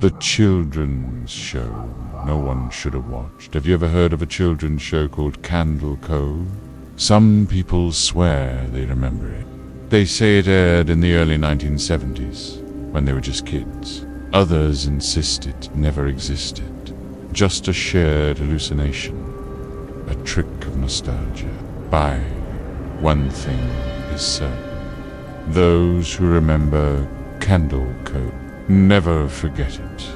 The children's show no one should have watched. Have you ever heard of a children's show called Candle Cove? Some people swear they remember it. They say it aired in the early 1970s, when they were just kids. Others insist it never existed. Just a shared hallucination, a trick of nostalgia. By one thing is certain: those who remember Candle Cove never forget it.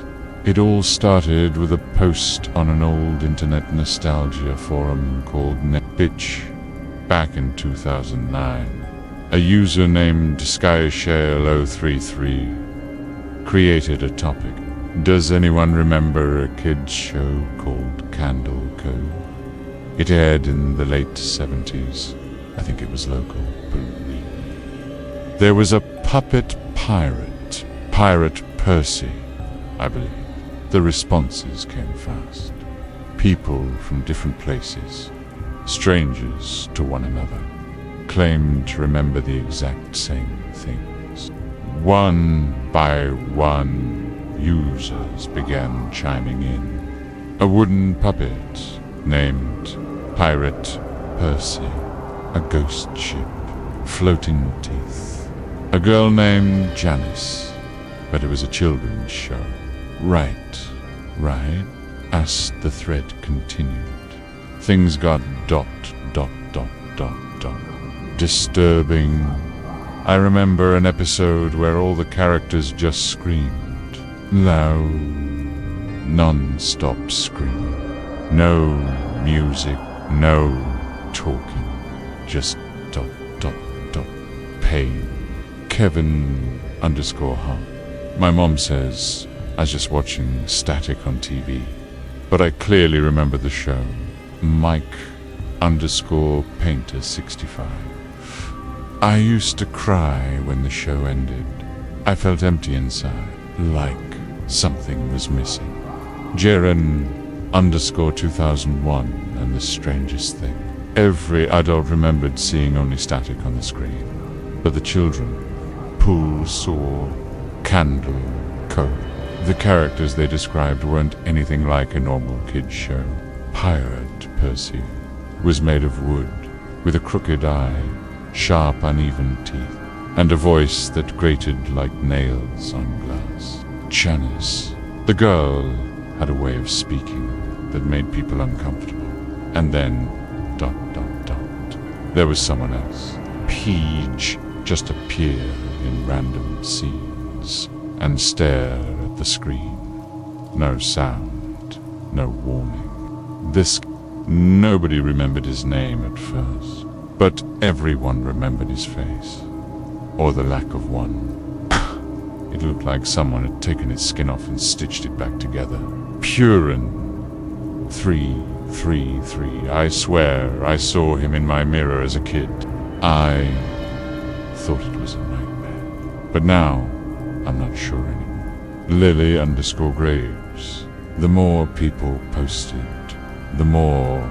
It all started with a post on an old internet nostalgia forum called NetBitch back in 2009. A user named SkyShale033 created a topic. Does anyone remember a kids show called Candle Cove? It aired in the late 70s. I think it was local, believe me. There was a puppet pirate, Pirate Percy, I believe. The responses came fast. People from different places, strangers to one another, claimed to remember the exact same things. One by one, users began chiming in. A wooden puppet named Pirate Percy, a ghost ship, floating teeth, a girl named Janice, but it was a children's show. Right, as the thread continued, things got ... disturbing. I remember an episode where all the characters just screamed. Loud, non-stop screaming. No music, no talking. Just ... pain. Kevin_Hart. My mom says I was just watching static on TV, but I clearly remember the show. Mike_Painter65. I used to cry when the show ended. I felt empty inside, like something was missing. Jaren_2001 and the strangest thing. Every adult remembered seeing only static on the screen, but the children, Pool saw Candle Cove. The characters they described weren't anything like a normal kid's show. Pirate Percy was made of wood, with a crooked eye, sharp uneven teeth, and a voice that grated like nails on glass. Janice, the girl, had a way of speaking that made people uncomfortable. And then ... there was someone else. Peach just appear in random scenes and stare at the screen. No sound, no warning. Nobody remembered his name at first, but everyone remembered his face, or the lack of one. It looked like someone had taken his skin off and stitched it back together. Purin333. I swear I saw him in my mirror as a kid. I thought it was a nightmare, but now I'm not sure anymore. Lily_Graves. The more people posted, the more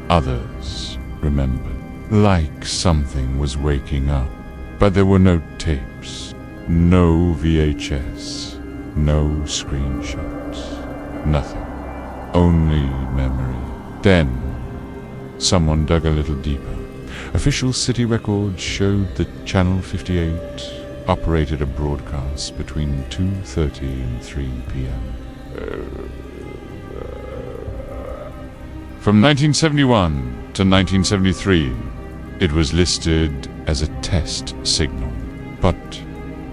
others remembered. Like something was waking up, but there were no tapes, no VHS, no screenshots, nothing. Only memory. Then, someone dug a little deeper. Official city records showed that Channel 58 operated a broadcast between 2:30 and 3 p.m. From 1971 to 1973, it was listed as a test signal, but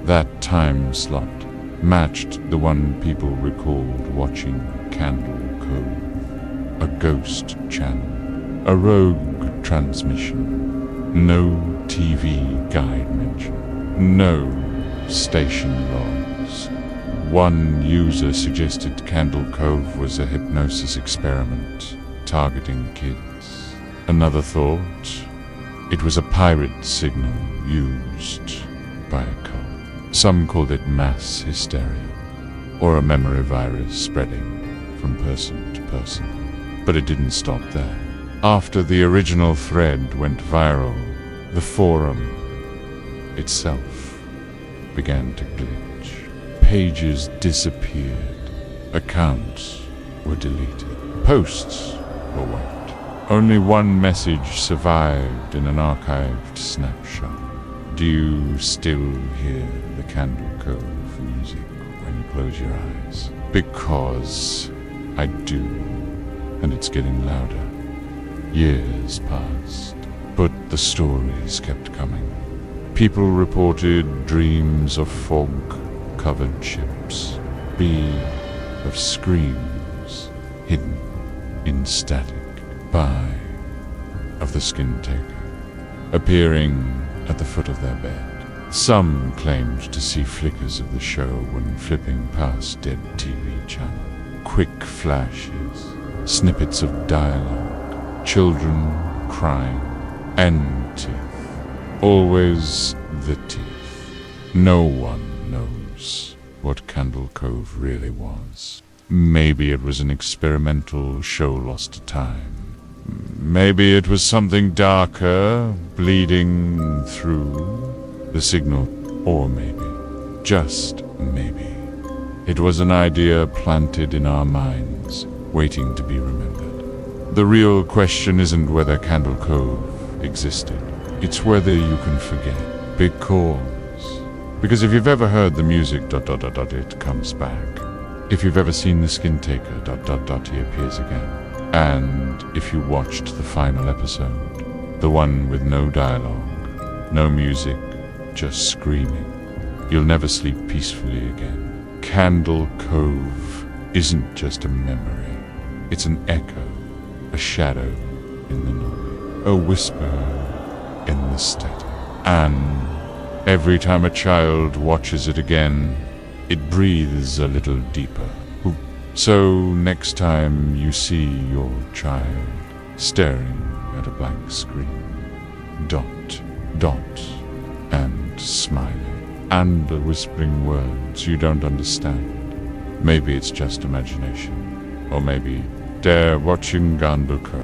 that time slot matched the one people recalled watching Candle Cove, a ghost channel, a rogue transmission, no TV guide mention, no station logs. One user suggested Candle Cove was a hypnosis experiment targeting kids. Another thought it was a pirate signal used by a cult. Some called it mass hysteria, or a memory virus spreading from person to person. But it didn't stop there. After the original thread went viral, the forum itself began to glitch. Pages disappeared, Accounts were deleted. Posts were wiped. Only one message survived in an archived snapshot. Do you still hear the Candle Cove music when you close your eyes? Because I do, and it's getting louder. Years passed, but the stories kept coming. People reported dreams of fog-covered ships, of screams hidden in static, of the skin taker appearing at the foot of their bed. Some claimed to see flickers of the show when flipping past dead TV channel. Quick flashes, snippets of dialogue, children crying, and teeth. Always the teeth. No one knows what Candle Cove really was. Maybe it was an experimental show lost to time. Maybe it was something darker, bleeding through the signal. Or maybe, just maybe, it was an idea planted in our minds, waiting to be remembered. The real question isn't whether Candle Cove existed. It's whether you can forget. Because if you've ever heard the music ... it comes back. If you've ever seen the skin taker ... he appears again. And if you watched the final episode, the one with no dialogue, no music, just screaming, you'll never sleep peacefully again. Candle Cove isn't just a memory. It's an echo, a shadow in the night, a whisper in the static. And every time a child watches it again, it breathes a little deeper. So next time you see your child staring at a blank screen, ... and smiling, and whispering words you don't understand. Maybe it's just imagination, or maybe they're watching Candle Cove.